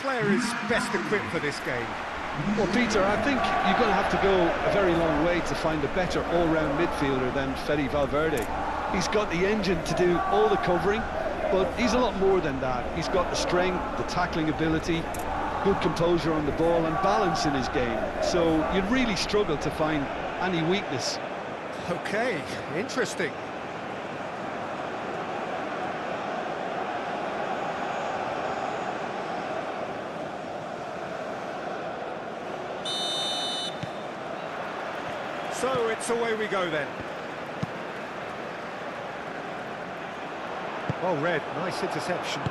player is best equipped for this game? Well, Peter, I think you're going to have to go a very long way to find a better all-round midfielder than Fede Valverde. He's got the engine to do all the covering, but he's a lot more than that. He's got the strength, the tackling ability, good composure on the ball and balance in his game. So you'd really struggle to find any weakness. Okay, interesting. So it's away we go then. Oh, Red, nice interception.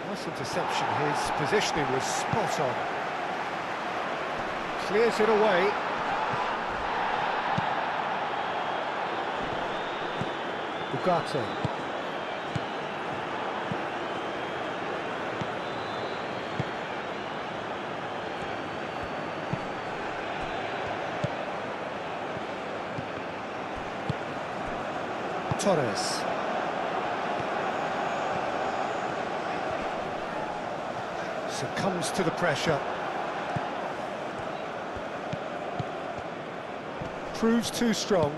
Nice interception, his positioning was spot on. Clears it away. Ugarte. Torres. Succumbs to the pressure. Proves too strong.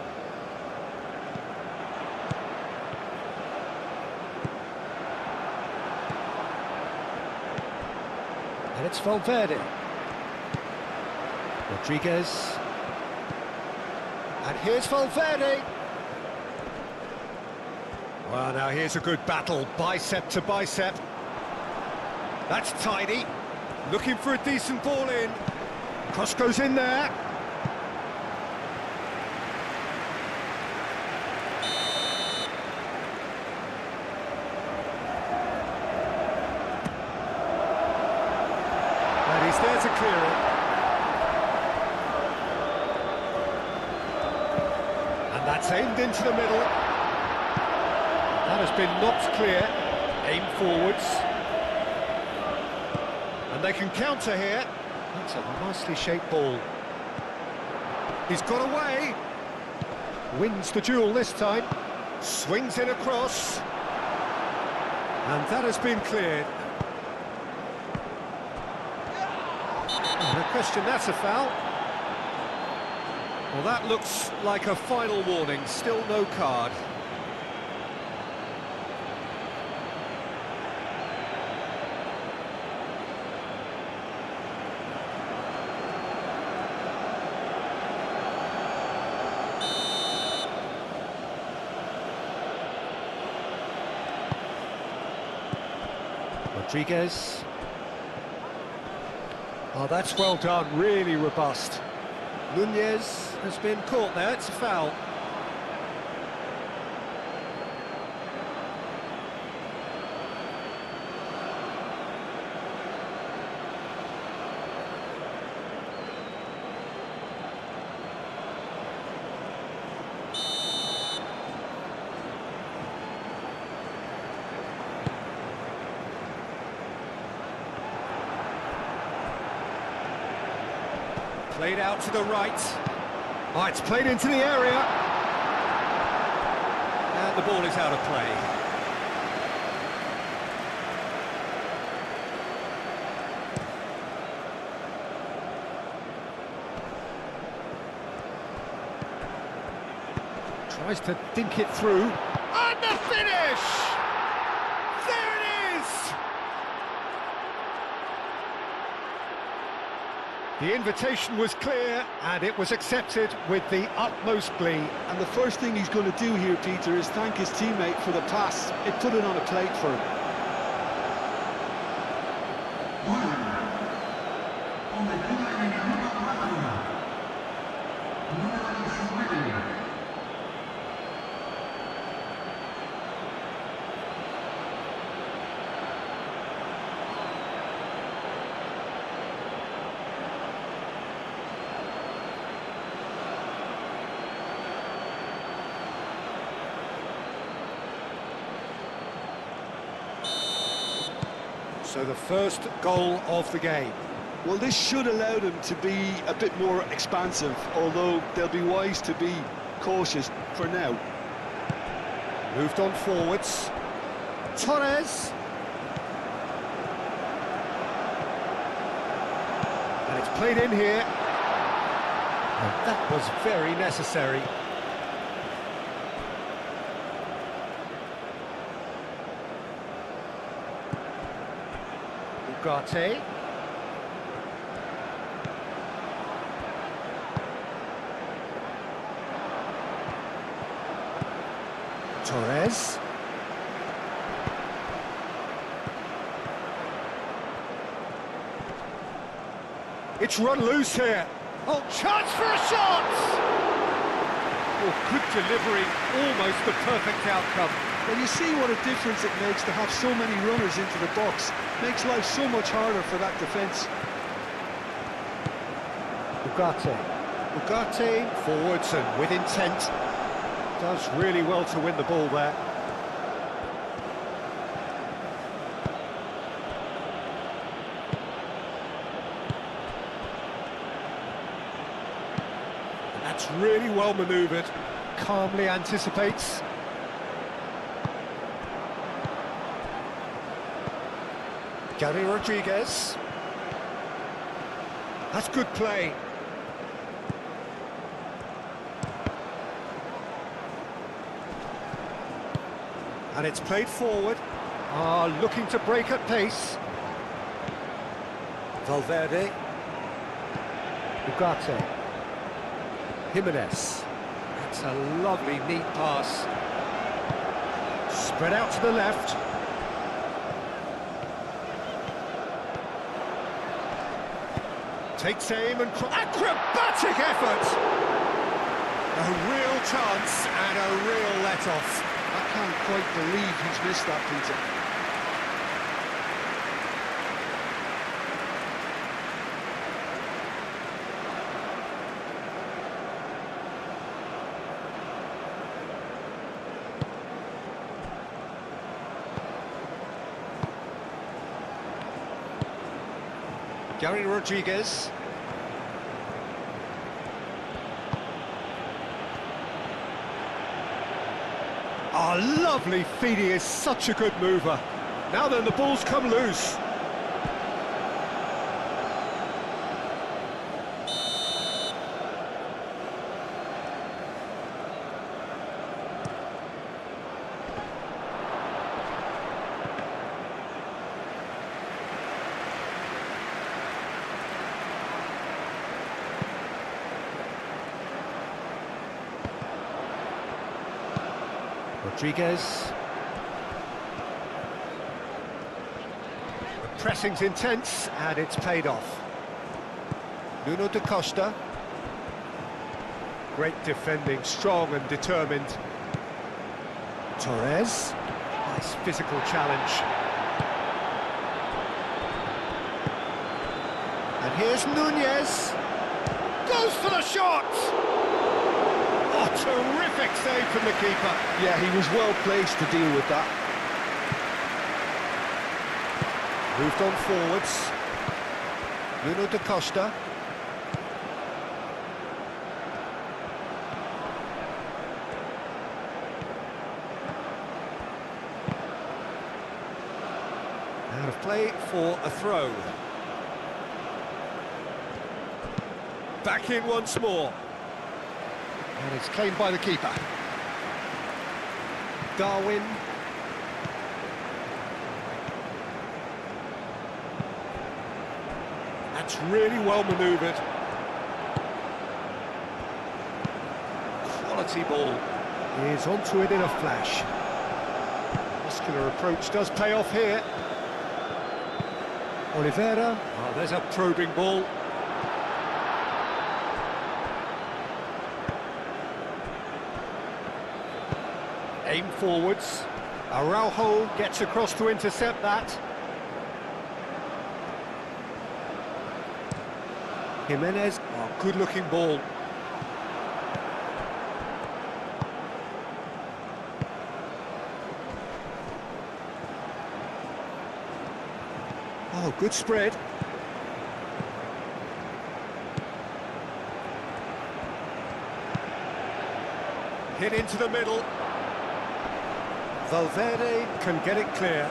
And it's Valverde. Rodriguez. And here's Valverde. Well, now here's a good battle, bicep to bicep. That's tidy. Looking for a decent ball in. Cross goes in there. And he's there to clear it. And that's aimed into the middle. That has been knocked clear, aimed forwards. And they can counter here. That's a nicely shaped ball. He's got away. Wins the duel this time. Swings in across. And that has been cleared. No question, that's a foul. Well, that looks like a final warning. Still no card. Rodriguez. Oh, that's well done, really robust. Nunez has been caught there, it's a foul. Played out to the right. Oh, it's played into the area. And the ball is out of play. Tries to dink it through. And the finish! There it is! The invitation was clear, and it was accepted with the utmost glee. And the first thing he's going to do here, Peter, is thank his teammate for the pass. It put it on a plate for him. So the first goal of the game. Well, this should allow them to be a bit more expansive, although they'll be wise to be cautious for now. Moved on forwards. Torres. And it's played in here. And that was very necessary. Ugarte. Torres. It's run loose here. Oh, chance for a shot! Oh, good delivery, almost the perfect outcome. Well, you see what a difference it makes to have so many runners into the box. Makes life so much harder for that defence. Ugarte. Ugarte, forwards and with intent. Does really well to win the ball there. And that's really well manoeuvred. Calmly anticipates. Gary Rodriguez. That's good play. And it's played forward. Looking to break at pace. Valverde. Ugarte. Jimenez. That's a lovely, neat pass. Spread out to the left. Takes aim and... acrobatic effort! A real chance and a real let-off. I can't quite believe he's missed that, Peter. Gary Rodriguez. Lovely feed, he is such a good mover. Now then, the ball's come loose. Rodriguez. The pressing's intense, and it's paid off. Nuno da Costa. Great defending, strong and determined. Torres. Nice physical challenge. And here's Nunez. Goes for the shot! Oh, terrific save from the keeper. Yeah, he was well placed to deal with that. Moved on forwards. Nuno da Costa. Out of play for a throw. Back in once more. And it's claimed by the keeper. Darwin. That's really well manoeuvred. Quality ball. He is onto it in a flash. Muscular approach does pay off here. Oliveira. Oh, there's a probing ball. Aim forwards. Araujo gets across to intercept that. Jimenez. Oh, good-looking ball. Oh, good spread. Hit into the middle. Valverde can get it clear.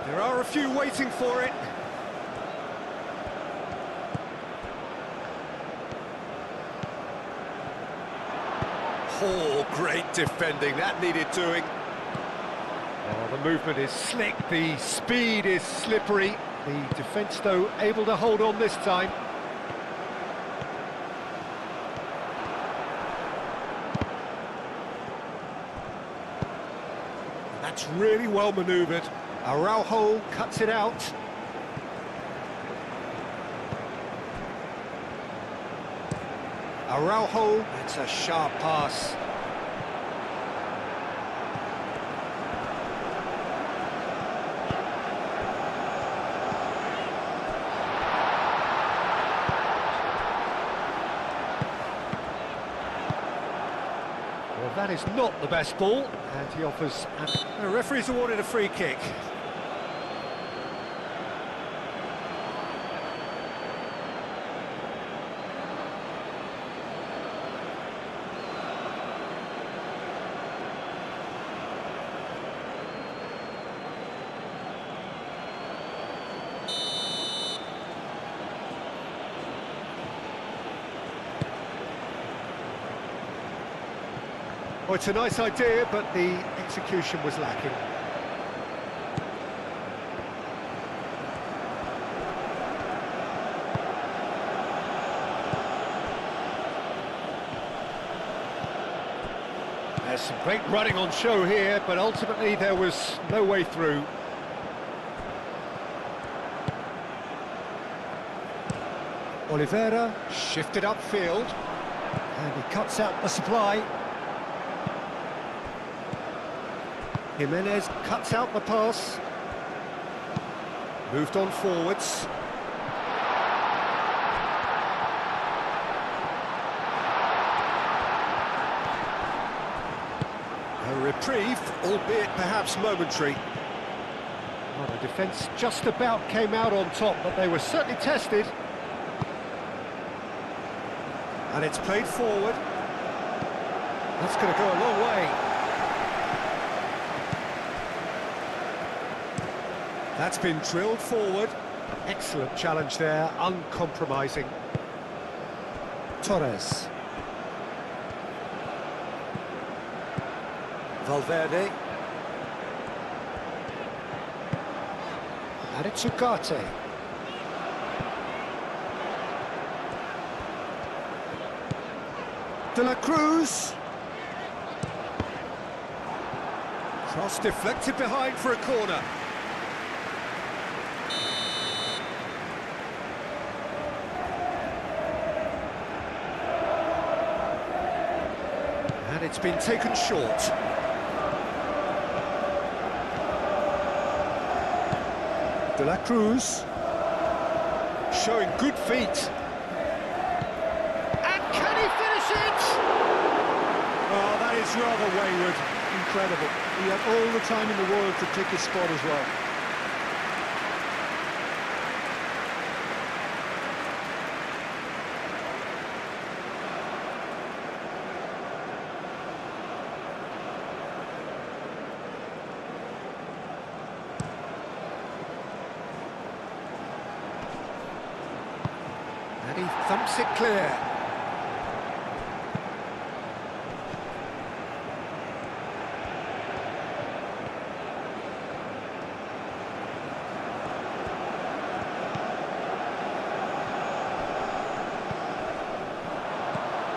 There are a few waiting for it. Oh, great defending, that needed doing. Oh, the movement is slick, the speed is slippery. The defence, though, able to hold on this time. That's really well manoeuvred. Araujo cuts it out. Araujo, that's a sharp pass. Well, that is not the best ball, and he offers... The referee's awarded a free kick. Well, it's a nice idea, but the execution was lacking. There's some great running on show here, but ultimately there was no way through. Oliveira shifted upfield, and he cuts out the supply. Jimenez cuts out the pass. Moved on forwards. A reprieve, albeit perhaps momentary. Well, the defence just about came out on top, but they were certainly tested. And it's played forward. That's going to go a long way. That's been drilled forward. Excellent challenge there, uncompromising. Torres. Valverde. And it's Ugarte. De la Cruz. Cross deflected behind for a corner. And it's been taken short. De la Cruz. Showing good feet. And can he finish it? Oh, that is rather wayward. Incredible. He had all the time in the world to pick his spot as well. And he thumps it clear.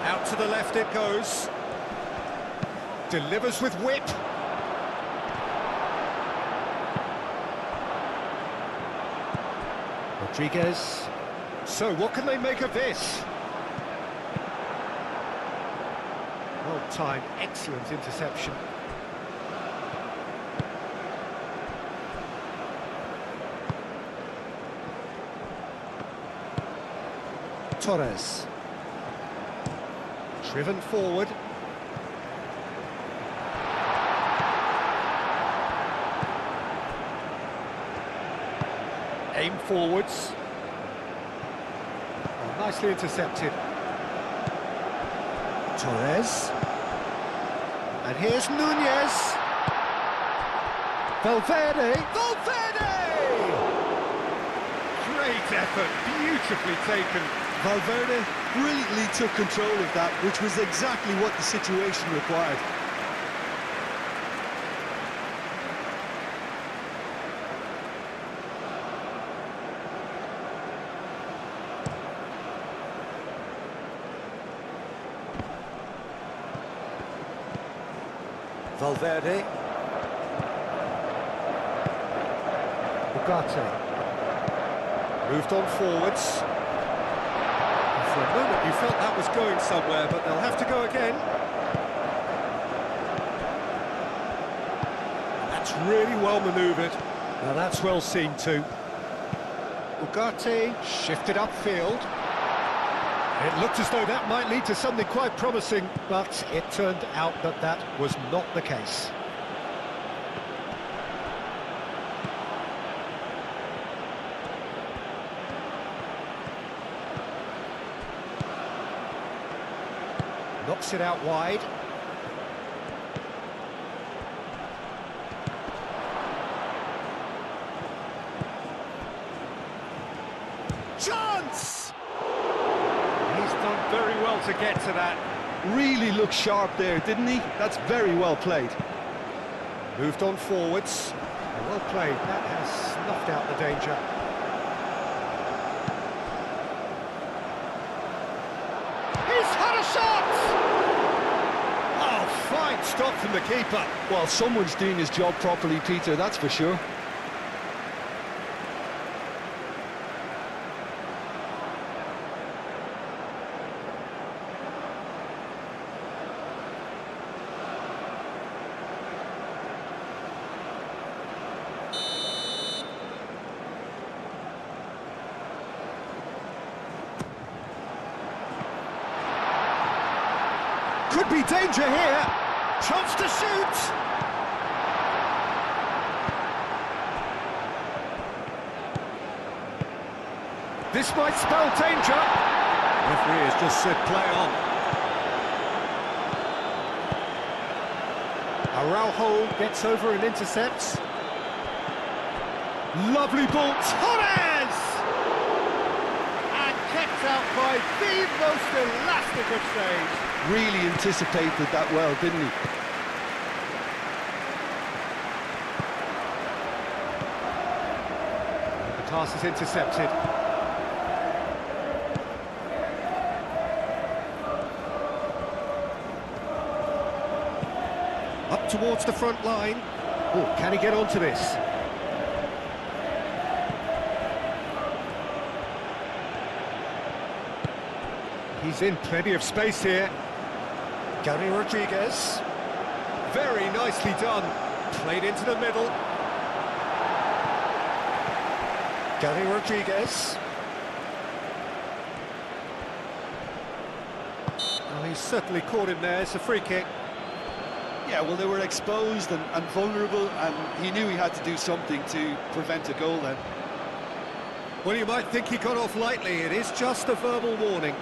Out to the left it goes. Delivers with whip. Rodriguez. So what can they make of this? Well timed, excellent interception. Torres. Driven forward. Aim forwards. Oh, nicely intercepted. Torres. And here's Nunez. Valverde. Valverde! Great effort, beautifully taken. Valverde brilliantly took control of that, which was exactly what the situation required. Valverde. Ugarte. Moved on forwards. For a moment you felt that was going somewhere, but they'll have to go again. That's really well manoeuvred. Now that's well seen too. Ugarte shifted upfield. It looked as though that might lead to something quite promising, but it turned out that that was not the case. Knocks it out wide. Chance! He's done very well to get to that. Really looked sharp there, didn't he? That's very well played. Moved on forwards. Well played. That has snuffed out the danger. He's had a shot! Oh, fine stop from the keeper. Well, someone's doing his job properly, Peter, that's for sure. Could be danger here. Chance to shoot. This might spell danger. Referee has just said play on. Araujo gets over and intercepts. Lovely ball. Torres! And kept out by the most elastic of saves. Really anticipated that well, didn't he? The pass is intercepted. Up towards the front line. Oh, can he get onto this? He's in plenty of space here. Gary Rodriguez. Very nicely done. Played into the middle. Gary Rodriguez. Oh, he's certainly caught him there. It's a free kick. Yeah, well, they were exposed and vulnerable, and he knew he had to do something to prevent a goal then. Well, you might think he got off lightly. It is just a verbal warning.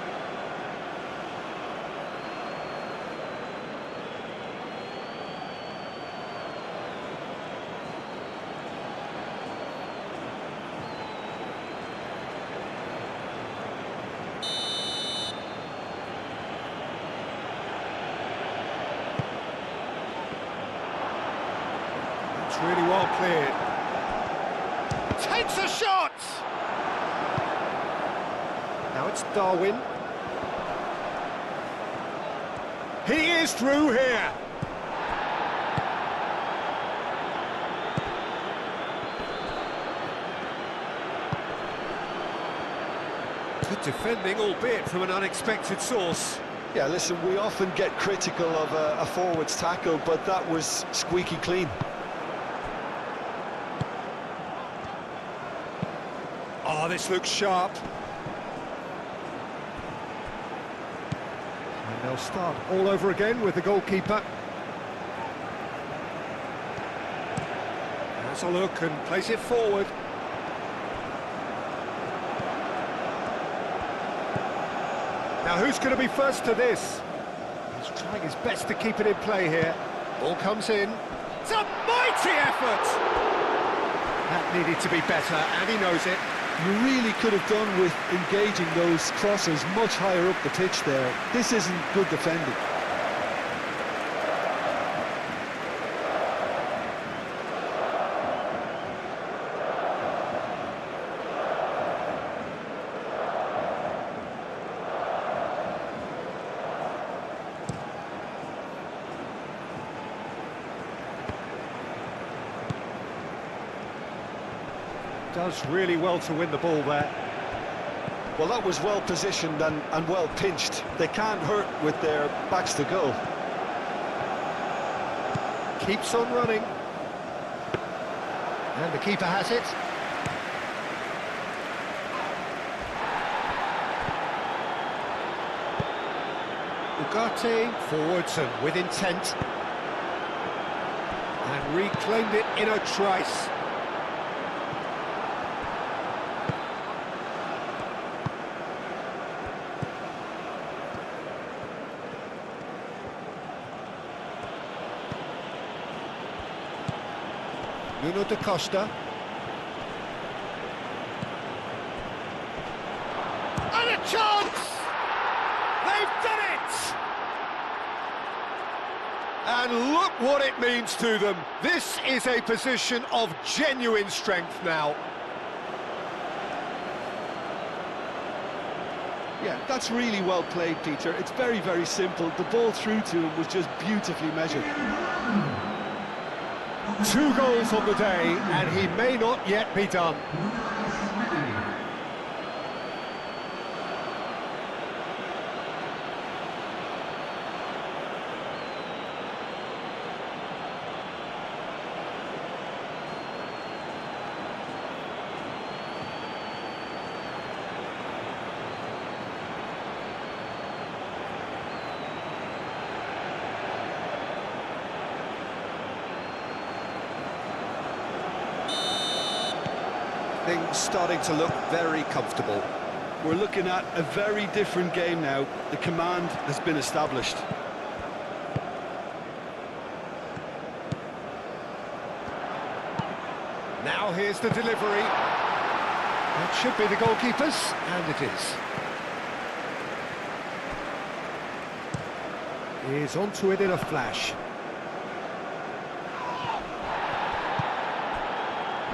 Really well cleared. Takes a shot! Now it's Darwin. He is through here. Good defending, albeit from an unexpected source. Yeah, listen, we often get critical of a forward's tackle, but that was squeaky clean. Oh, this looks sharp. And they'll start all over again with the goalkeeper. Has a look and plays it forward. Now who's going to be first to this? He's trying his best to keep it in play here. Ball comes in. It's a mighty effort! That needed to be better, and he knows it. You really could have done with engaging those crosses much higher up the pitch there. This isn't good defending. Does really well to win the ball there. Well, that was well positioned and well pinched. They can't hurt with their backs to goal. Keeps on running. And the keeper has it. Ugarte forwards and with intent. And reclaimed it in a trice. Nuno da Costa. And a chance! They've done it! And look what it means to them. This is a position of genuine strength now. Yeah, that's really well played, Peter. It's very, very simple. The ball through to him was just beautifully measured. 2 goals on the day, and he may not yet be done. Things starting to look very comfortable. We're looking at a very different game now. The command has been established. Now here's the delivery. That should be the goalkeeper's, and it is. He's onto it in a flash.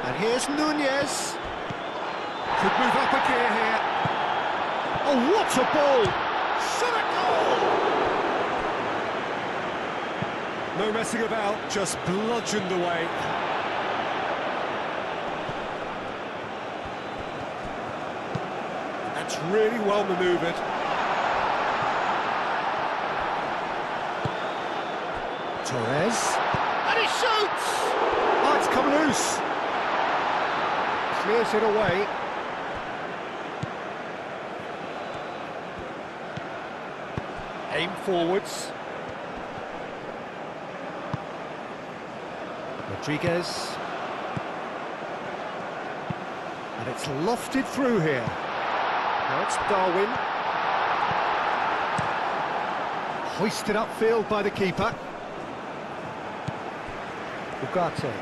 And here's Nunez. Could move up a gear here. Oh, what a ball! Shot a goal! No messing about, just bludgeoned away. That's really well manoeuvred. Torres. And he shoots! Oh, it's come loose. Clears it away. Aim forwards. Rodriguez. And it's lofted through here. Now it's Darwin. Hoisted upfield by the keeper. Ugarte.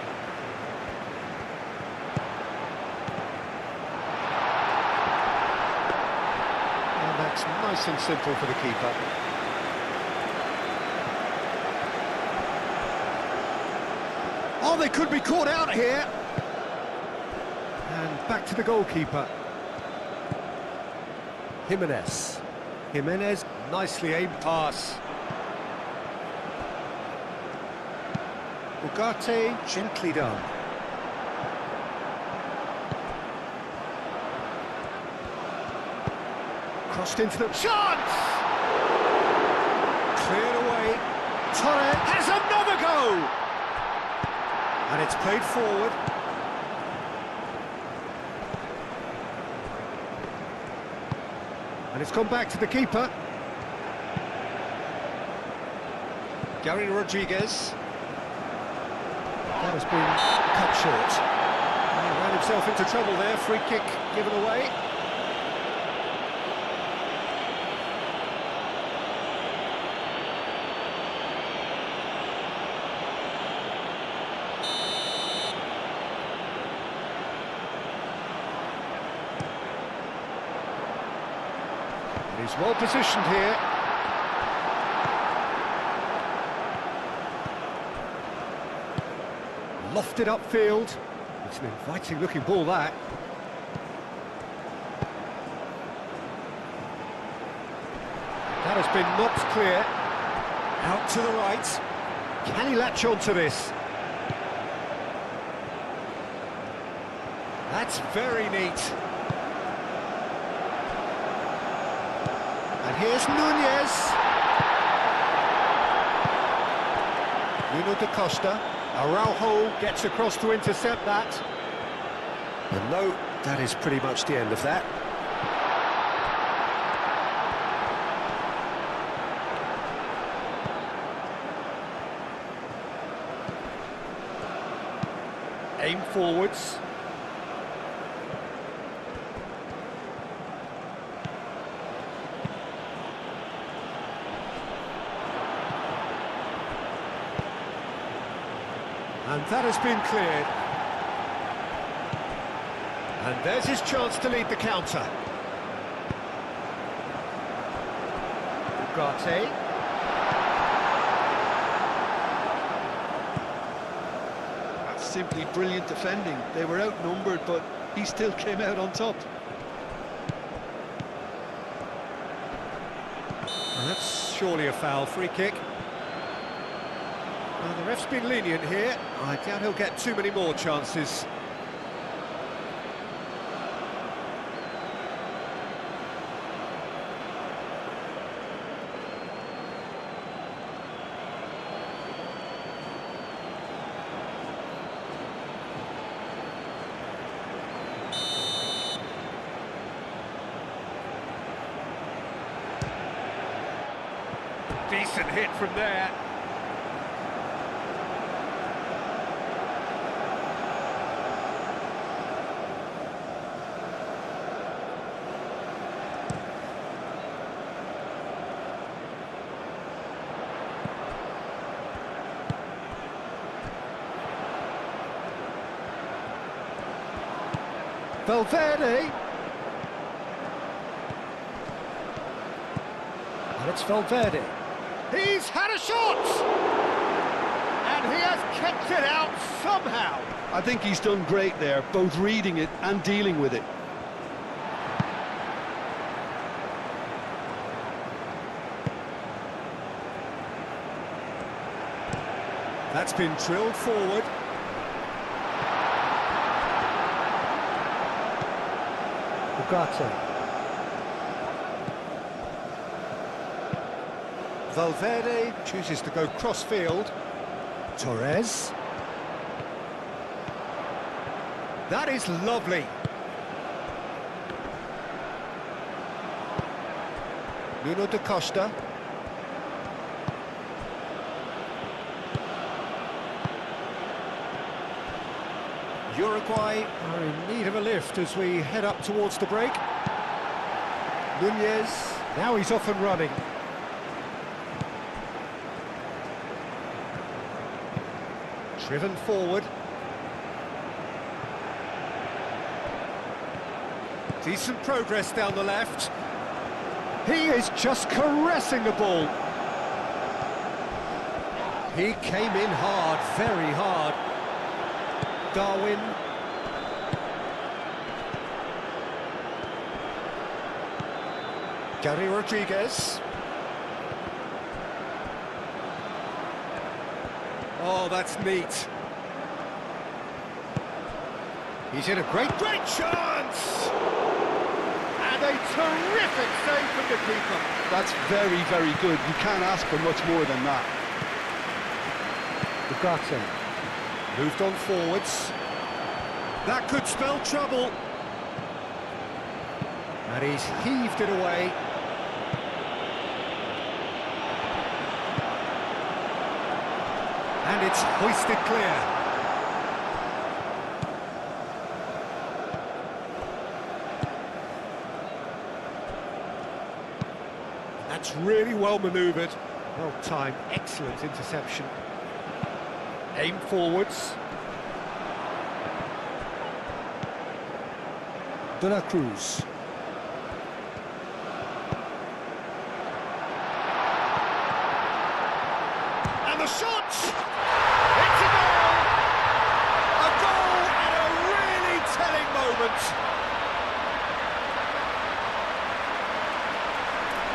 And that's nice and simple for the keeper. Oh, they could be caught out here. And back to the goalkeeper. Jimenez. Jimenez, nicely aimed pass. Ugarte, gently done. Crossed into the... Chance! Cleared away. Torres has another go! And it's played forward. And it's gone back to the keeper. Gary Rodriguez. That has been cut short. He ran himself into trouble there. Free kick given away. He's well positioned here. Lofted upfield. It's an inviting looking ball, that. That has been knocked clear. Out to the right. Can he latch on to this? That's very neat. And here's Nunez. Nuno da Costa. Araujo gets across to intercept that. And no, that is pretty much the end of that. Aim forwards. And that has been cleared. And there's his chance to lead the counter. Ugarte. That's simply brilliant defending. They were outnumbered, but he still came out on top. And that's surely a foul. Free kick. Well, the ref's been lenient here. I doubt he'll get too many more chances. Decent hit from there. Valverde. And it's Valverde. He's had a shot! And he has kept it out somehow. I think he's done great there, both reading it and dealing with it. That's been drilled forward. Ugarte. Valverde chooses to go cross-field. Torres. That is lovely. Nuno da Costa. Uruguay are in need of a lift as we head up towards the break. Nunez, now he's off and running. Driven forward. Decent progress down the left. He is just caressing the ball. He came in hard, very hard. Darwin. Gary Rodriguez. Oh, that's neat. He's in a great chance! And a terrific save from the keeper. That's very, very good. You can't ask for much more than that. Ugarte. Moved on forwards. That could spell trouble. And he's heaved it away. And it's hoisted clear. That's really well manoeuvred. Well timed, excellent interception. Aim forwards. De La Cruz. the shot! It's a goal! A goal at a really telling moment.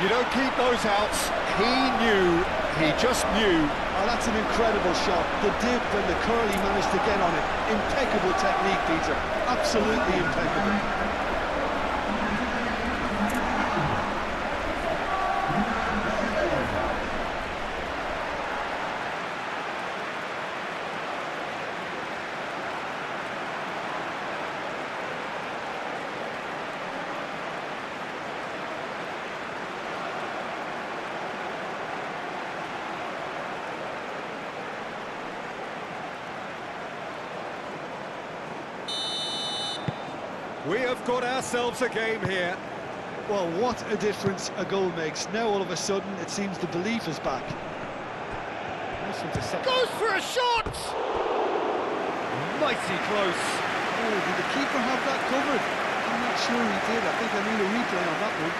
You don't keep those outs. He just knew. Oh, that's an incredible shot. The dip and the curl he managed to get on it. Impeccable technique, Peter. Absolutely impeccable. We have got ourselves a game here. Well, what a difference a goal makes. Now all of a sudden it seems the belief is back. Goes for a shot! Mighty close. Oh, did the keeper have that covered? I'm not sure he did. I think I need a replay on that one.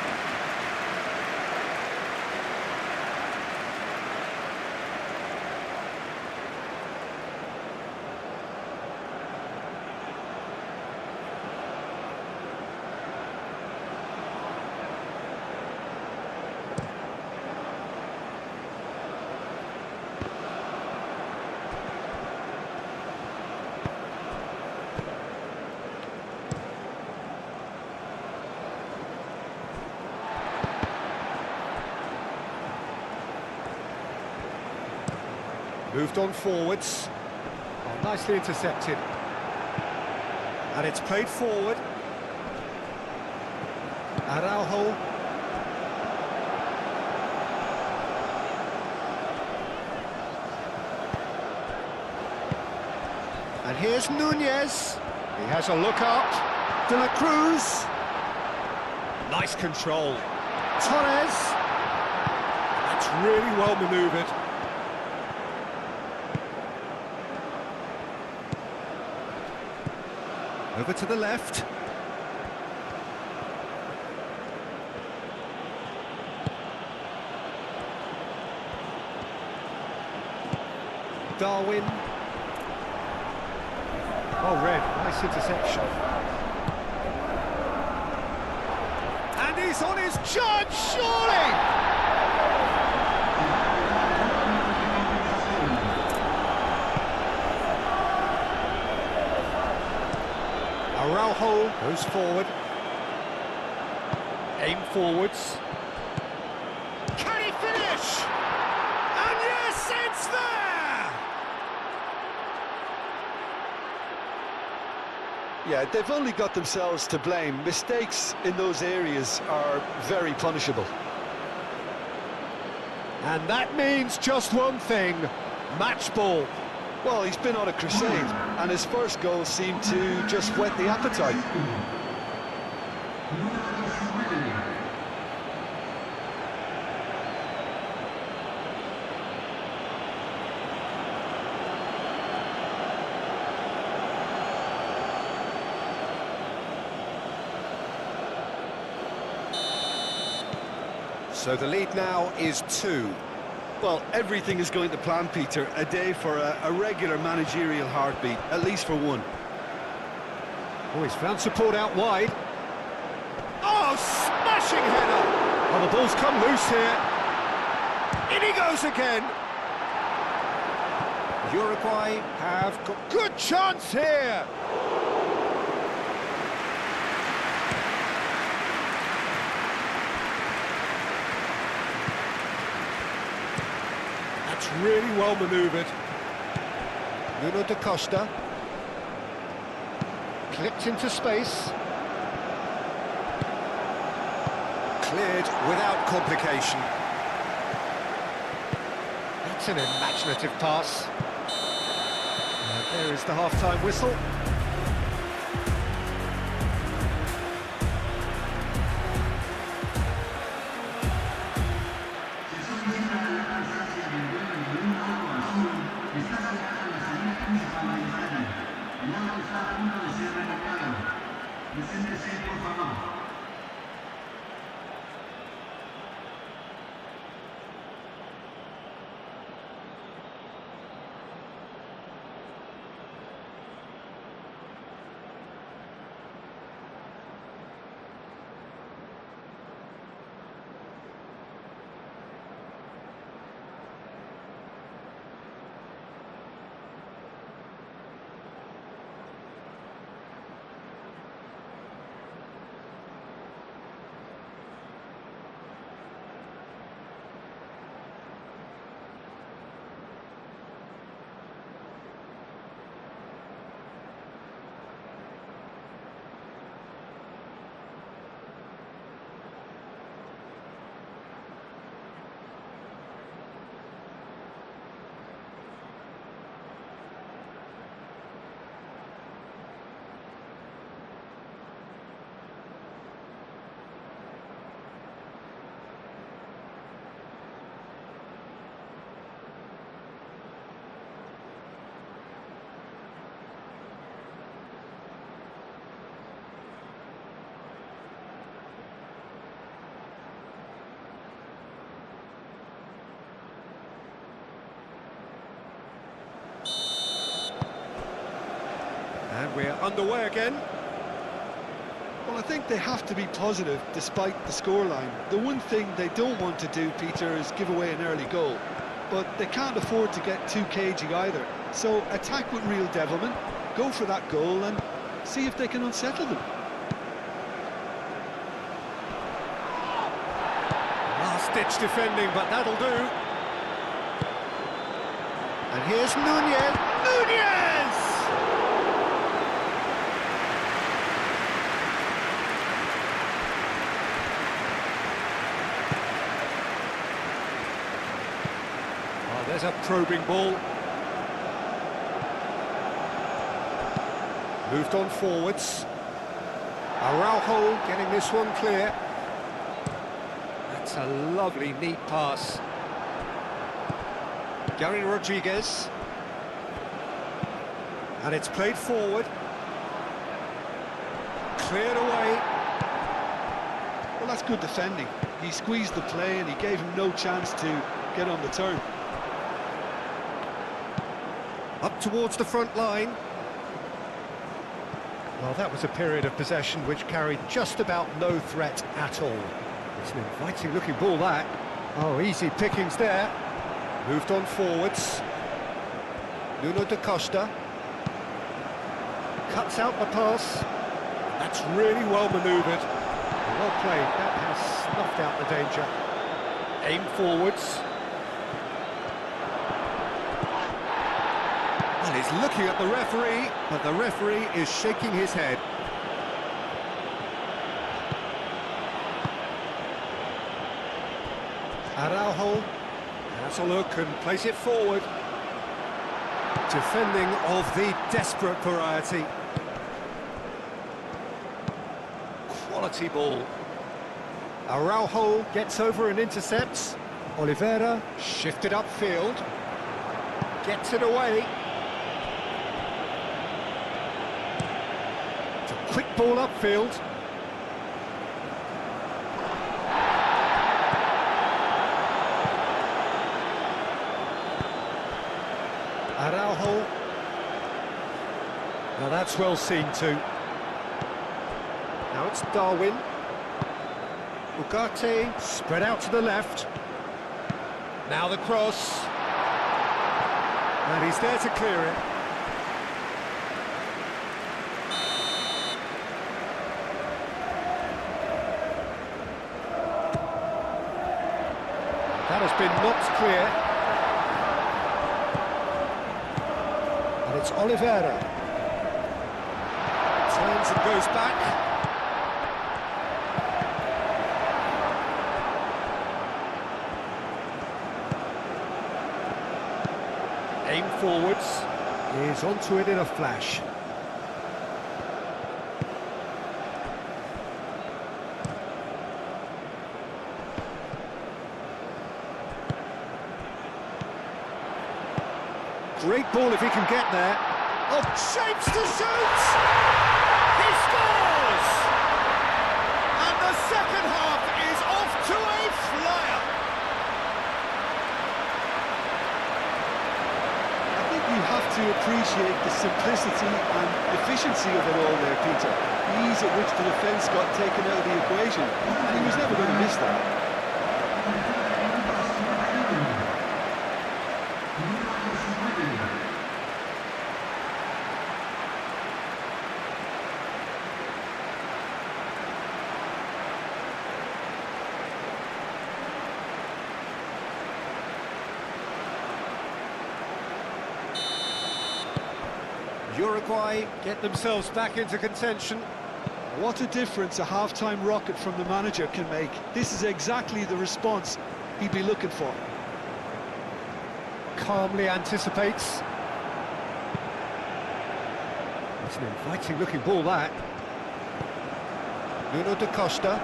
Moved on forwards. Oh, nicely intercepted. And it's played forward. Araujo. And here's Nunez. He has a look up. De la Cruz. Nice control. Torres. That's really well manoeuvred. Over to the left. Darwin. Oh, Red, nice interception. And he's on his charge, surely! Araujo goes forward. Aim forwards. Can he finish? And yes, it's there! Yeah, they've only got themselves to blame. Mistakes in those areas are very punishable. And that means just one thing, match ball. Well, he's been on a crusade, and his first goal seemed to just whet the appetite. So the lead now is 2. Well, everything is going to plan, Peter. A day for a regular managerial heartbeat, at least for one. Oh, he's found support out wide. Oh, smashing header! Oh, the ball's come loose here. In he goes again. Uruguay have got good chance here. That's really well manoeuvred. Nuno da Costa. Clipped into space. Cleared without complication. That's an imaginative pass. And there is the half-time whistle. We're underway again. Well, I think they have to be positive despite the scoreline. The one thing they don't want to do, Peter, is give away an early goal. But they can't afford to get too cagey either. So attack with real devilment, go for that goal and see if they can unsettle them. Last-ditch defending, but that'll do. And here's Nunez. Nunez! Oh, there's a probing ball. Moved on forwards. Araujo getting this one clear. That's a lovely, neat pass. Gary Rodriguez. And it's played forward. Cleared away. Well, that's good defending. He squeezed the play and he gave him no chance to get on the turn. Up towards the front line. Well, that was a period of possession which carried just about no threat at all. It's an inviting-looking ball, that. Oh, easy pickings there. Moved on forwards. Nuno da Costa. Cuts out the pass. That's really well manoeuvred. Well played. That has snuffed out the danger. Aim forwards. And he's looking at the referee, but the referee is shaking his head. Araujo has a look and plays it forward. Defending of the desperate variety. Quality ball. Araujo gets over and intercepts. Oliveira shifted upfield. Gets it away. It's a quick ball upfield. Araujo. Now that's well seen too. Now it's Darwin. Ugarte spread out to the left. Now the cross. And he's there to clear it. That has been knocked clear. And it's Oliveira. Turns and goes back. Aim forwards. Is onto it in a flash. Great ball if he can get there. Oh, shapes to shoot! He scores! And the second half is off to a flyer. I think you have to appreciate the simplicity and efficiency of it all there, Peter. The ease at which the defence got taken out of the equation, and he was never going to miss that. Uruguay get themselves back into contention. What a difference a half-time rocket from the manager can make. This is exactly the response he'd be looking for. Calmly anticipates. It's an inviting-looking ball, that. Nuno da Costa.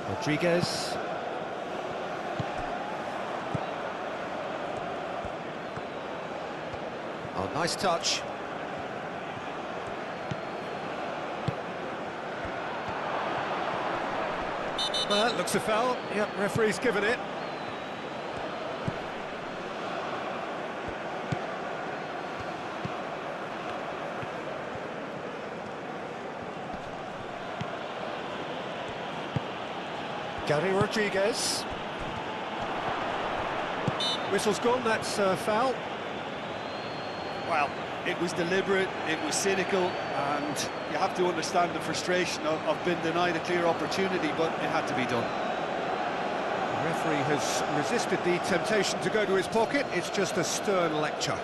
Rodriguez. Oh, nice touch. Well, that looks a foul. Yep, referee's given it. Gary Rodriguez. Whistle's gone, that's foul. Well, it was deliberate, it was cynical, and you have to understand the frustration of being denied a clear opportunity, but it had to be done. The referee has resisted the temptation to go to his pocket. It's just a stern lecture.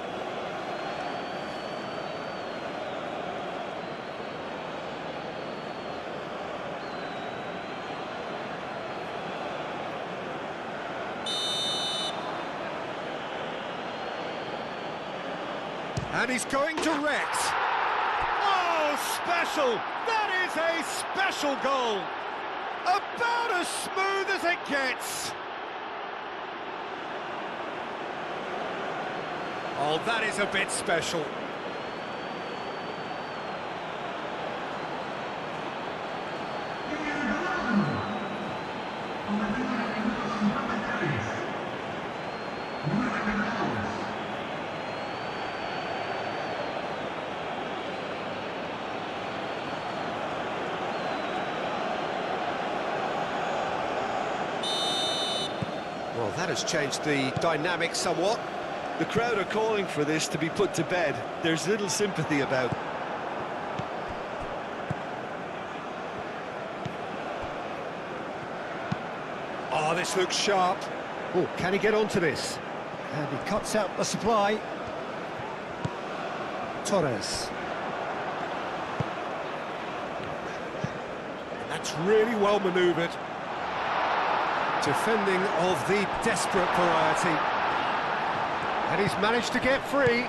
And he's going direct. Oh, special! That is a special goal! About as smooth as it gets. Oh, that is a bit special. Well, that has changed the dynamic somewhat. The crowd are calling for this to be put to bed. There's little sympathy about. Oh, this looks sharp. Oh, can he get onto this? And he cuts out the supply. Torres. And that's really well manoeuvred. Defending of the desperate variety. And he's managed to get free.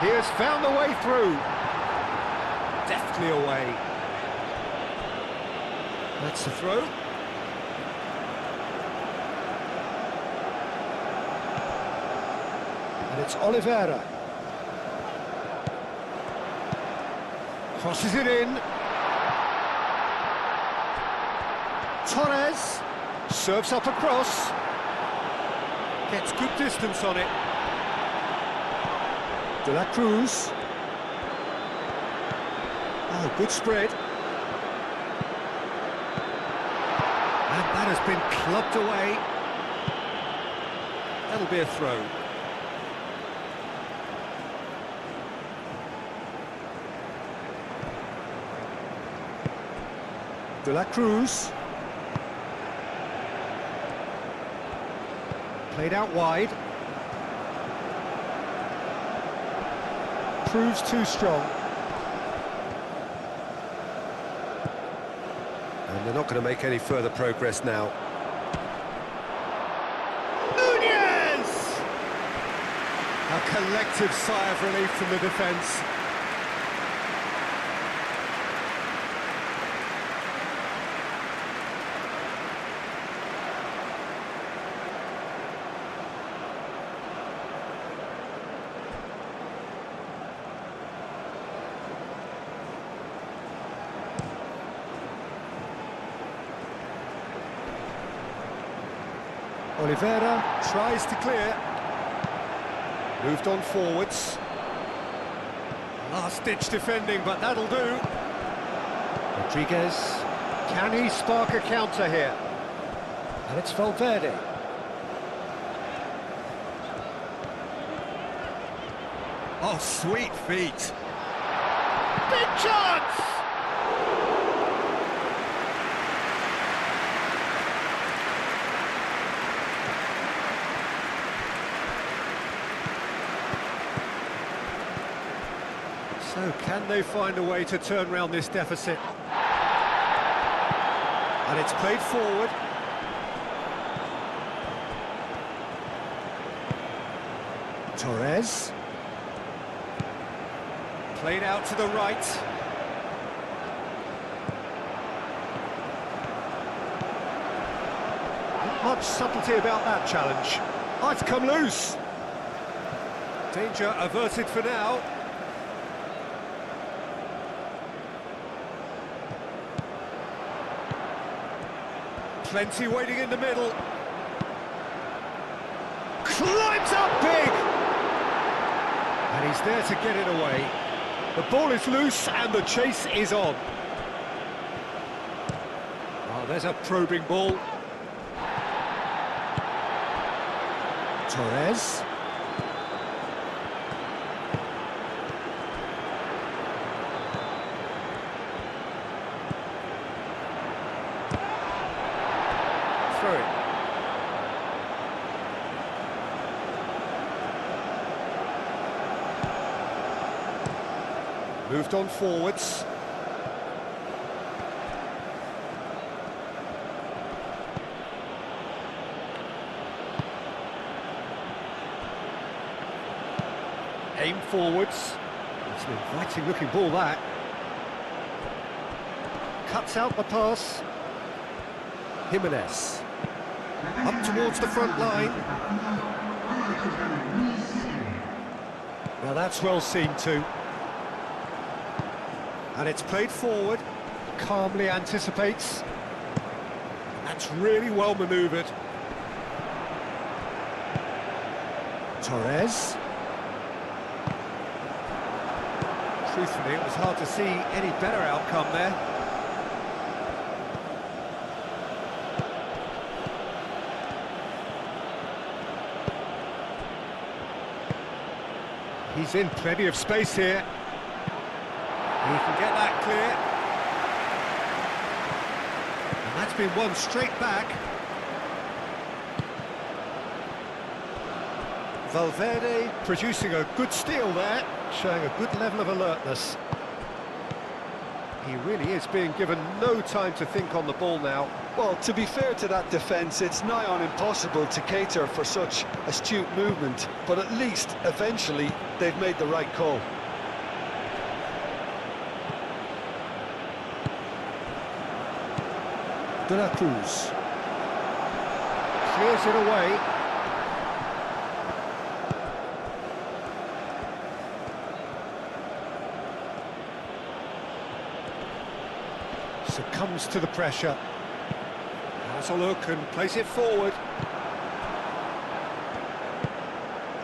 He has found the way through. Deftly away. That's the throw. And it's Oliveira. Crosses it in. Torres. Serves up across. Gets good distance on it. De La Cruz. Oh, good spread. And that has been clubbed away. That'll be a throw. De La Cruz. Played out wide. Proves too strong. And they're not going to make any further progress now. Nunez! A collective sigh of relief from the defence. Oliveira tries to clear. Moved on forwards. Last-ditch defending, but that'll do. Rodriguez. Can he spark a counter here? And it's Verde. Oh, sweet feet. Big chance! So can they find a way to turn around this deficit? And it's played forward. Torres. Played out to the right. Not much subtlety about that challenge. Oh, it's come loose. Danger averted for now. Plenty waiting in the middle. Climbs up big! And he's there to get it away. The ball is loose and the chase is on. Oh, Oh, there's a probing ball. Torres. Through it. Moved on forwards. Aim forwards. It's an inviting looking ball, that. Cuts out the pass. Jimenez. Up towards the front line. Now that's well seen too. And it's played forward. Calmly anticipates. That's really well manoeuvred. Torres. Truthfully, it was hard to see any better outcome there. He's in plenty of space here. He can get that clear. And that's been won straight back. Valverde producing a good steal there, showing a good level of alertness. He really is being given no time to think on the ball now. Well, to be fair to that defence, it's nigh on impossible to cater for such astute movement, but at least, eventually, they've made the right call. De la Cruz. Clears it away. Succumbs to the pressure. Has a look and plays it forward.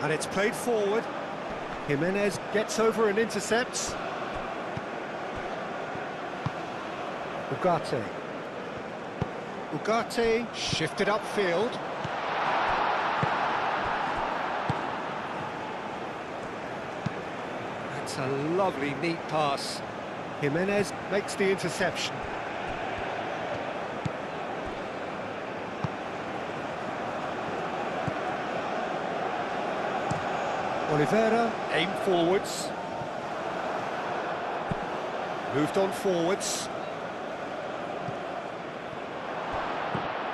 And it's played forward. Jimenez gets over and intercepts. Ugarte. Ugarte shifted upfield. That's a lovely, neat pass. Jimenez makes the interception. Oliveira, aim forwards. Moved on forwards.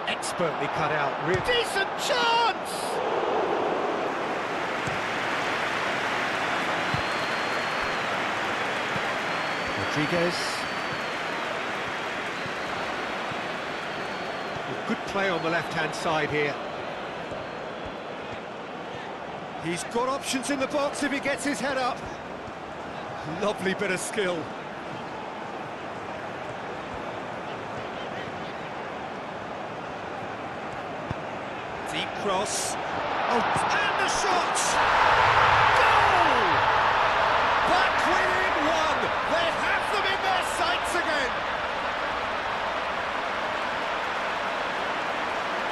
Expertly cut out. Decent chance! Rodriguez. Good play on the left-hand side here. He's got options in the box if he gets his head up. Lovely bit of skill. Deep cross. Oh, and the shot! Goal! Back within one. They have them in their sights again.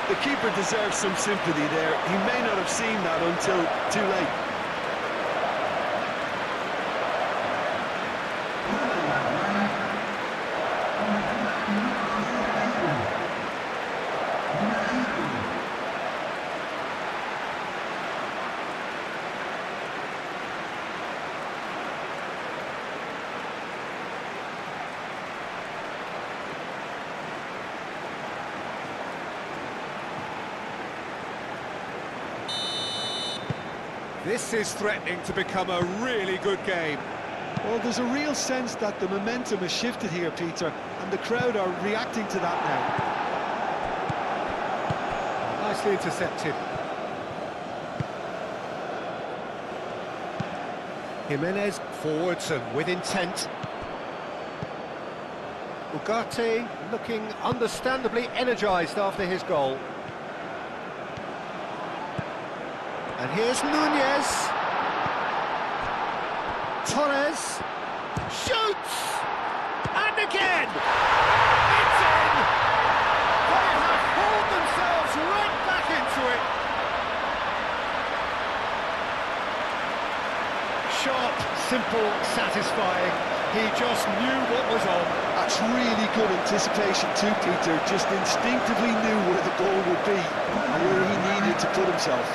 The keeper deserves some sympathy there. He may not have seen that until too late. This is threatening to become a really good game. Well, there's a real sense that the momentum has shifted here, Peter, and the crowd are reacting to that now. Nicely intercepted. Jimenez forwards and with intent. Ugarte looking understandably energised after his goal. And here's Nunez. Torres shoots! And again! It's in! simple, satisfying. He just knew what was on. That's really good anticipation too, Peter. Just instinctively knew where the goal would be and where he needed to put himself.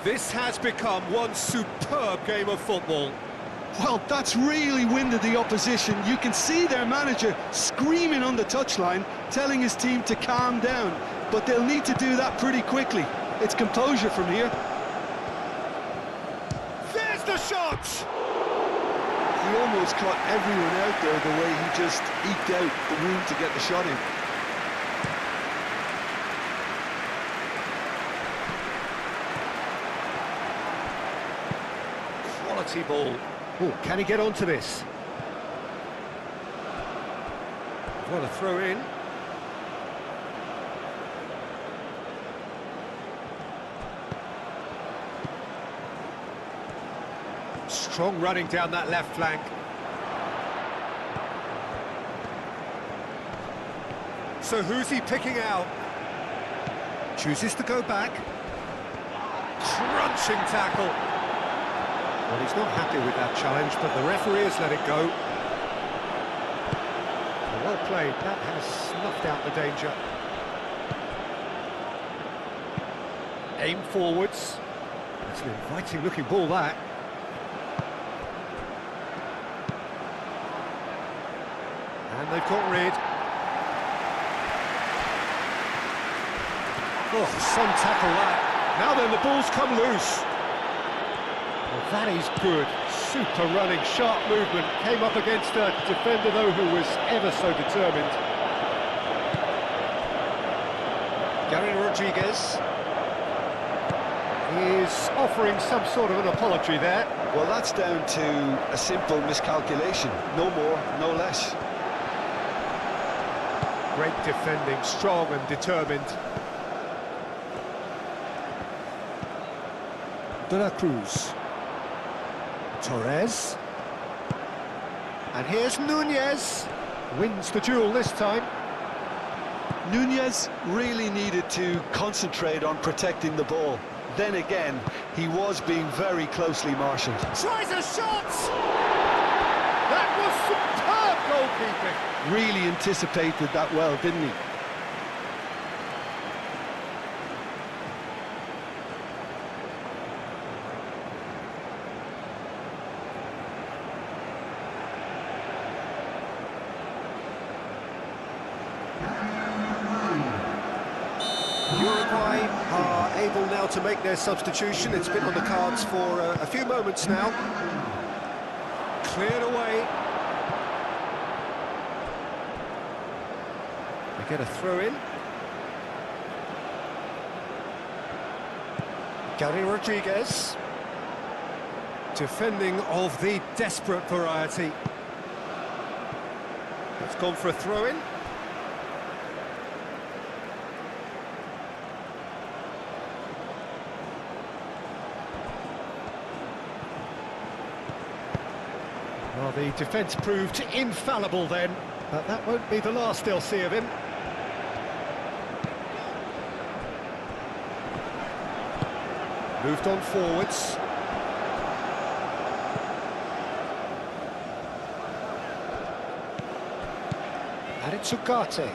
This has become one superb game of football. Well, that's really winded the opposition. You can see their manager screaming on the touchline, telling his team to calm down. But they'll need to do that pretty quickly. It's composure from here. There's the shot! He almost caught everyone out there the way he just eked out the room to get the shot in. Quality ball. Oh, can he get onto this? What a throw in. Strong running down that left flank. So who's he picking out? Chooses to go back. Crunching tackle. Well, he's not happy with that challenge, but the referee has let it go. Well played, that has snuffed out the danger. Aim forwards. That's an inviting looking ball, that. And they've got rid. Oh, some tackle that. Now then, the ball's come loose. Well, that is good. Super running, sharp movement. Came up against a defender, though, who was ever so determined. Gary Rodriguez is offering some sort of an apology there. Well, that's down to a simple miscalculation. No more, no less. Great defending, strong and determined. De la Cruz. Torres. And here's Nunez. Wins the duel this time. Nunez really needed to concentrate on protecting the ball. Then again, he was being very closely marshalled. Tries a shot! That was superb goalkeeping. Really anticipated that well, didn't he? Uruguay are able now to make their substitution. It's been on the cards for a few moments now. Cleared away. They get a throw in. Gary Rodriguez. Defending of the desperate variety. It's gone for a throw in. Well, the defence proved infallible then, but that won't be the last they'll see of him. Moved on forwards. And it's Ugarte.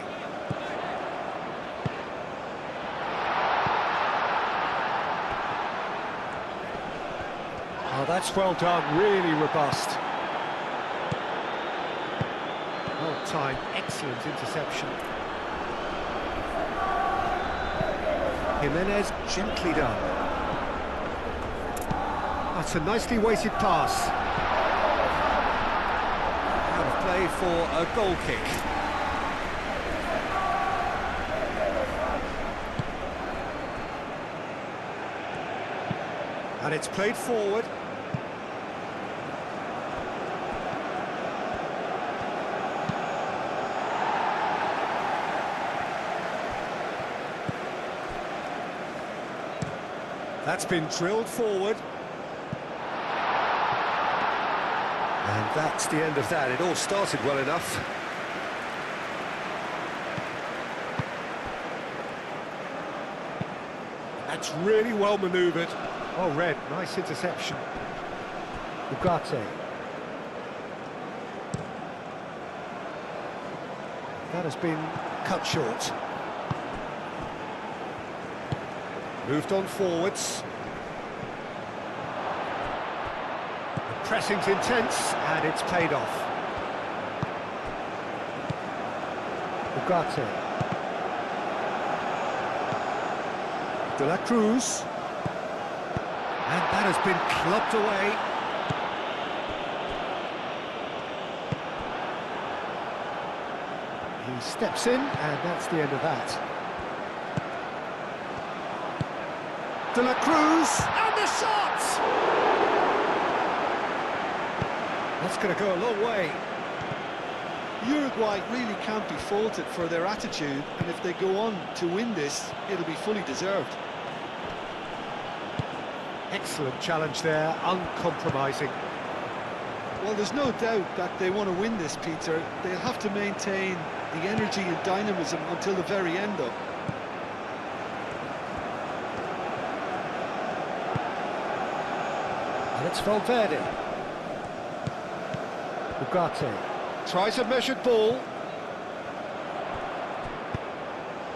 Oh, that's well done, really robust. Well timed, excellent interception. Jimenez gently done. That's a nicely weighted pass. Out of play for a goal kick. And it's played forward. That's been drilled forward. And that's the end of that. It all started well enough. That's really well manoeuvred. Oh, Red, nice interception. Ugarte. That has been cut short. Moved on forwards. The pressing's intense, and it's paid off. Ugarte. De la Cruz. And that has been clubbed away. He steps in, and that's the end of that. De la Cruz, and the shot! That's going to go a long way. Uruguay really can't be faulted for their attitude, and if they go on to win this, it'll be fully deserved. Excellent challenge there, uncompromising. Well, there's no doubt that they want to win this, Peter. They'll have to maintain the energy and dynamism until the very end, though. And it's Verde. Ugarte tries a measured ball.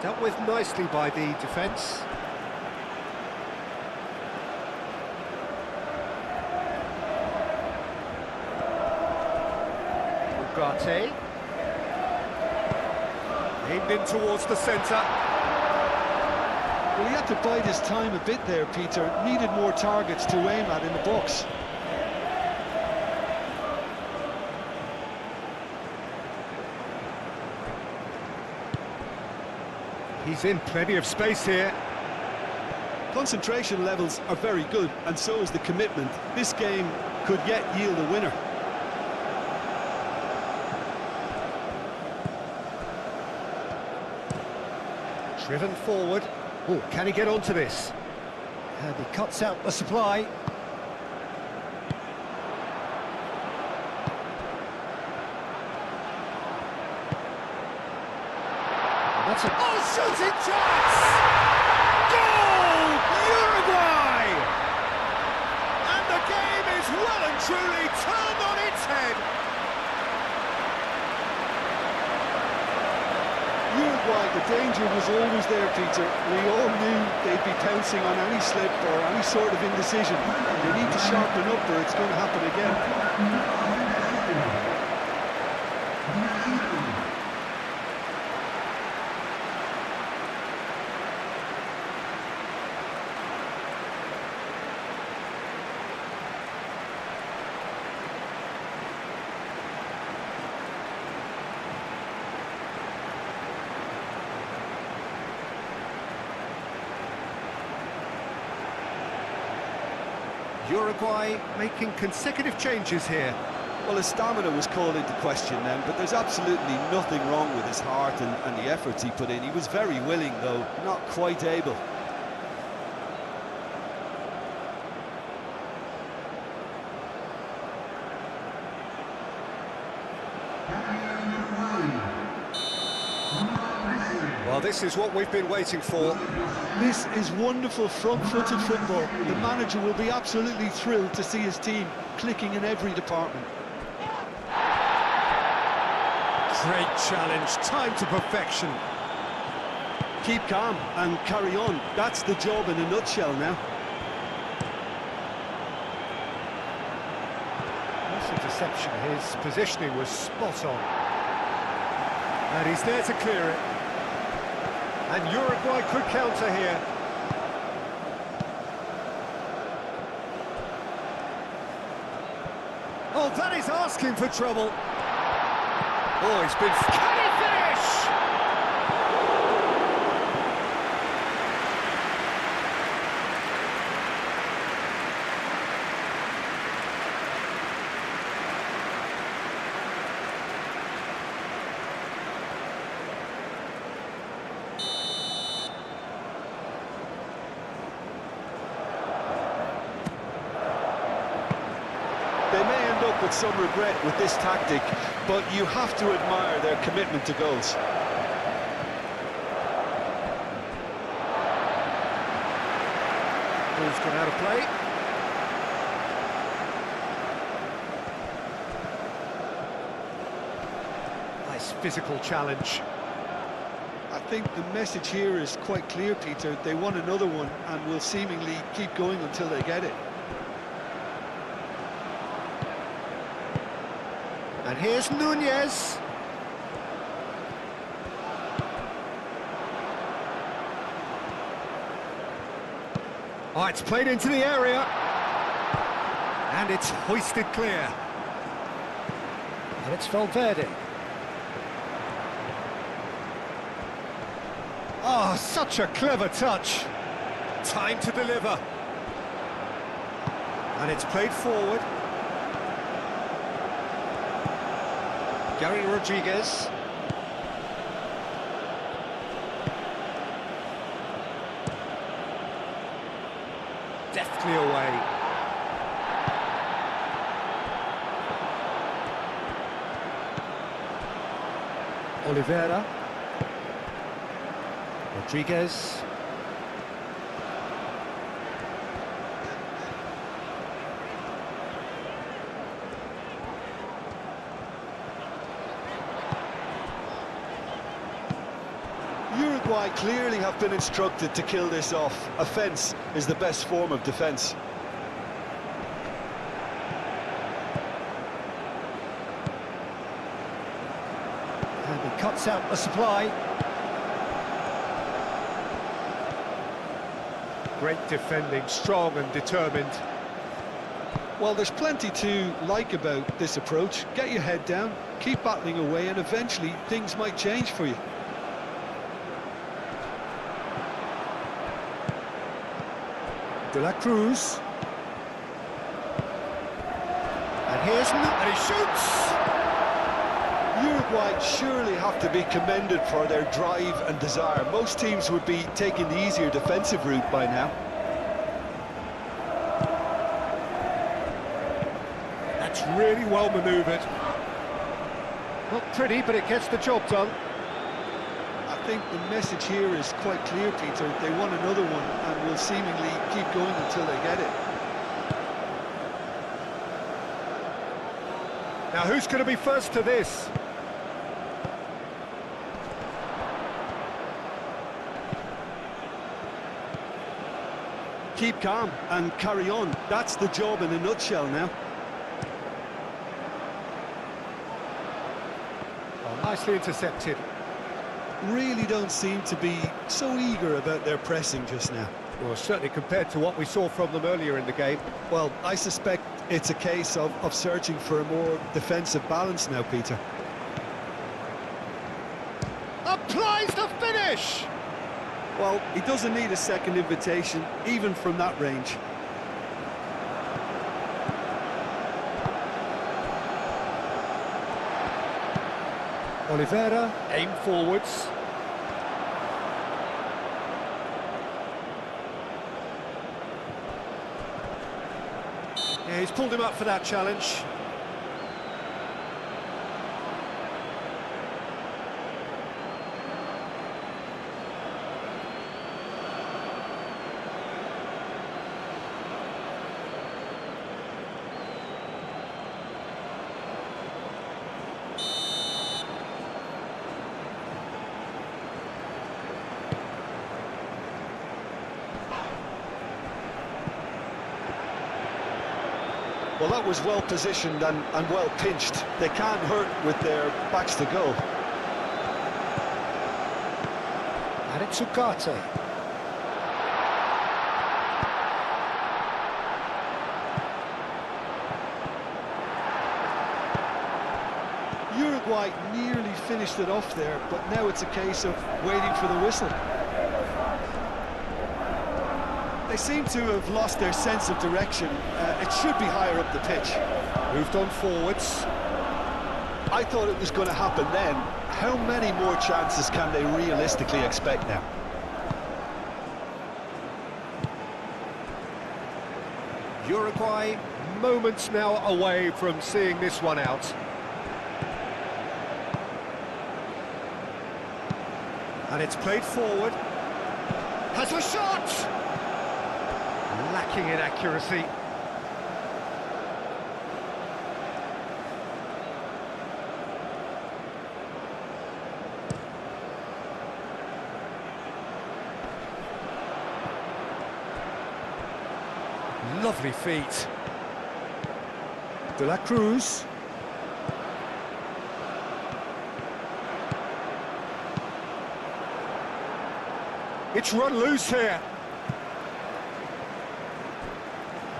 Dealt with nicely by the defence. Ugarte. Aimed in towards the centre. Well, he had to bide his time a bit there, Peter. Needed more targets to aim at in the box. He's in plenty of space here. Concentration levels are very good, and so is the commitment. This game could yet yield a winner. Driven forward. Oh, can he get onto this? And he cuts out the supply. And that's a shooting chance! Goal! Uruguay! And the game is well and truly turned on its head. Uruguay, the danger was always there, Peter. We all knew they'd be pouncing on any slip or any sort of indecision. They need to sharpen up or it's going to happen again. Uruguay making consecutive changes here. Well, his stamina was called into question then, but there's absolutely nothing wrong with his heart and the efforts he put in. He was very willing, though, not quite able. Well, this is what we've been waiting for. This is wonderful front-footed football. The manager will be absolutely thrilled to see his team clicking in every department. Great challenge, time to perfection. Keep calm and carry on. That's the job in a nutshell now. Nice interception. His positioning was spot on. And he's there to clear it. And Uruguay could counter here. Oh, that is asking for trouble. Oh, he's been... Can he finish? They may end up with some regret with this tactic, but you have to admire their commitment to goals. Ball's gone out of play. Nice physical challenge. I think the message here is quite clear, Peter. They want another one and will seemingly keep going until they get it. And here's Nunez. Oh, it's played into the area. And it's hoisted clear. And it's Verde. Oh, such a clever touch. Time to deliver. And it's played forward. Gary Rodriguez. Deftly away. Oliveira. Rodriguez. Uruguay clearly have been instructed to kill this off. Offence is the best form of defence. And he cuts out the supply. Great defending, strong and determined. Well, there's plenty to like about this approach. Get your head down, keep battling away, and eventually things might change for you. De la Cruz. And here's and he shoots! Uruguay surely have to be commended for their drive and desire. Most teams would be taking the easier defensive route by now. That's really well manoeuvred. Not pretty, but it gets the job done. I think the message here is quite clear, Peter. They want another one and will seemingly keep going until they get it. Now, who's going to be first to this? Keep calm and carry on. That's the job in a nutshell now. Oh, nicely intercepted. Really don't seem to be so eager about their pressing just now. Well, certainly compared to what we saw from them earlier in the game. Well, I suspect it's a case of searching for a more defensive balance now, Peter. Applies the finish! Well, he doesn't need a second invitation, even from that range. Oliveira, aim forwards. Yeah, he's pulled him up for that challenge. Well, that was well positioned and well pinched. They can't hurt with their backs to goal. And it's Ugarte. Uruguay nearly finished it off there, but now it's a case of waiting for the whistle. They seem to have lost their sense of direction. It should be higher up the pitch. Moved on forwards. I thought it was going to happen then. How many more chances can they realistically expect now? Uruguay, moments now away from seeing this one out. And it's played forward. Has a shot! Lacking in accuracy. Lovely feet. De la Cruz. It's run loose here.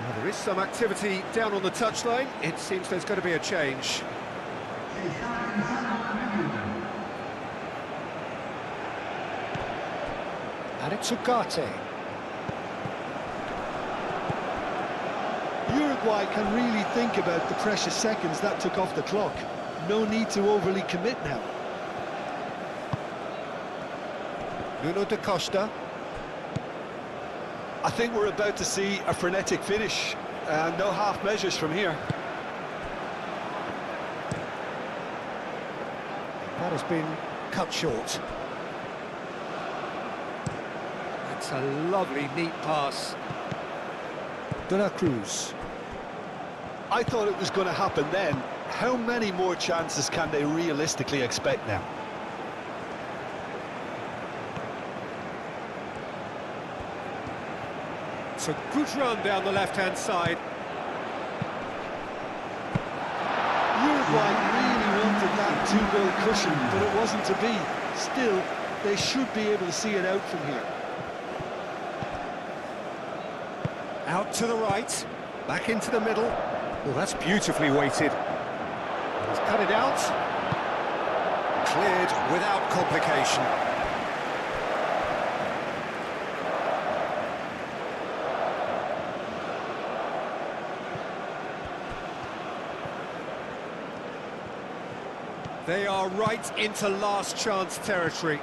Well, there is some activity down on the touchline. It seems there's going to be a change. And it's Ugarte. Uruguay can really think about the precious seconds that took off the clock. No need to overly commit now. Nuno da Costa. I think we're about to see a frenetic finish. No half measures from here. That has been cut short. That's a lovely, neat pass. De la Cruz. I thought it was going to happen then. How many more chances can they realistically expect now? It's a good run down the left-hand side. Uruguay really wanted that two-goal cushion, but it wasn't to be. Still, they should be able to see it out from here. Out to the right, back into the middle. Well, that's beautifully weighted. He's cut it out. Cleared without complication. They are right into last chance territory.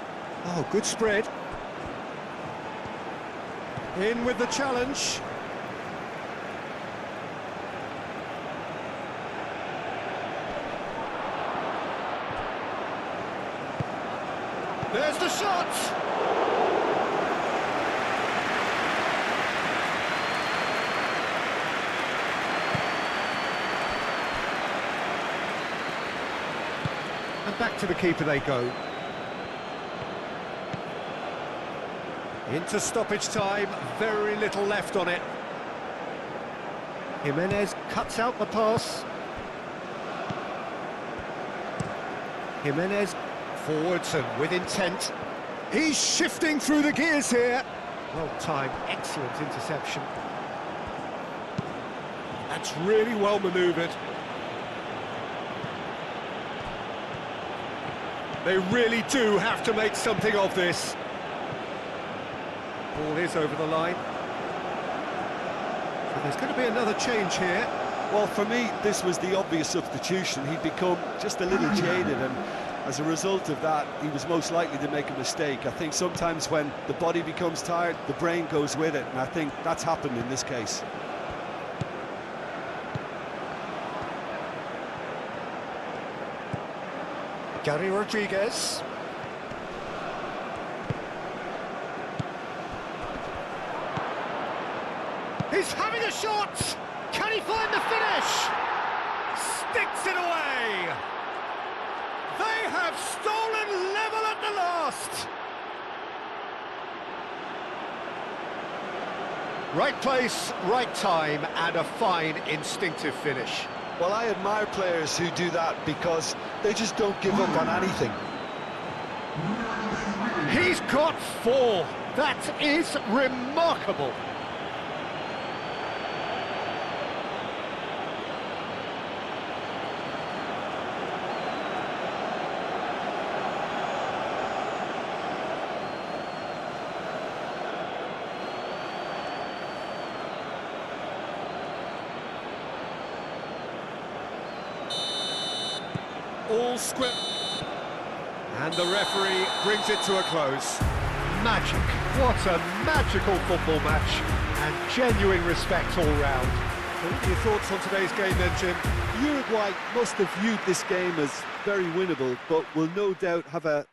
Oh, good spread. In with the challenge. There's the shot! And back to the keeper they go. Into stoppage time, very little left on it. Jimenez cuts out the pass. Jimenez forwards and with intent. He's shifting through the gears here. Well timed, excellent interception. That's really well manoeuvred. They really do have to make something of this. Ball is over the line. So there's going to be another change here. Well, for me, this was the obvious substitution. He'd become just a little jaded, and as a result of that, he was most likely to make a mistake. I think sometimes when the body becomes tired, the brain goes with it, and I think that's happened in this case. Gary Rodriguez. He's having a shot! Can he find the finish? Sticks it away! They have stolen level at the last! Right place, right time, and a fine instinctive finish. Well, I admire players who do that because they just don't give up on anything. He's got 4. That is remarkable. All script. And the referee brings it to a close. Magic. What a magical football match. And genuine respect all round. Your thoughts on today's game then, Jim? Uruguay must have viewed this game as very winnable, but will no doubt have a